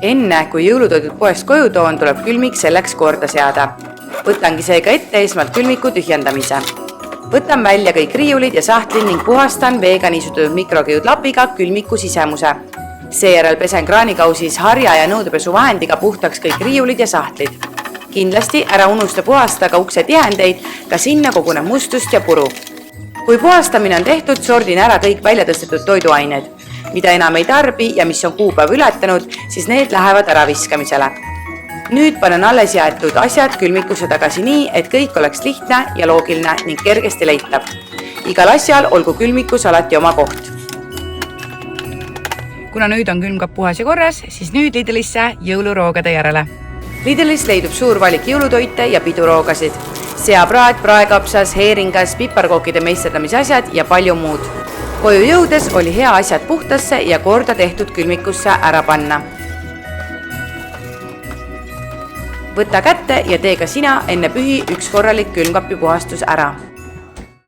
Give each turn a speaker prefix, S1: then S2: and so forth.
S1: Enne kui jõulutoidud poest koju toon, tuleb külmik selleks korda seada. Võtangi seega ette esmalt külmiku tühjendamise. Võtan välja kõik riiulid ja sahtlid ning puhastan veega niisutatud mikrokihudlapiga külmiku sisemuse. Seejärel pesen kraanikausis harja ja nõudepesuvahendiga puhtaks kõik riiulid ja sahtlid. Kindlasti ära unusta puhasta ka ukse tihendeid, ka sinna koguneb mustust ja puru. Kui puhastamine on tehtud, sordin ära kõik välja tõstetud toiduained, mida enam ei tarbi ja mis on kuupäev ületanud, siis need lähevad ära viskamisele. Nüüd panen alles jäetud asjad külmikusse tagasi nii, et kõik oleks lihtne ja loogiline ning kergesti leitav. Igal asjal olgu külmikus alati oma koht. Kuna nüüd on külmkapp puhas ja korras, siis nüüd Lidlisse jõuluroogade järele. Lidlis leidub suur valik jõulutoite ja piduroogasid. Seapraad, praekapsas, heeringas, piparkookide meisterdamise asjad ja palju muud. Koju jõudes oli hea asjad puhtasse ja korda tehtud külmikusse ära panna. Võta kätte ja tee ka sina enne pühi üks korralik külmkapi puhastus ära.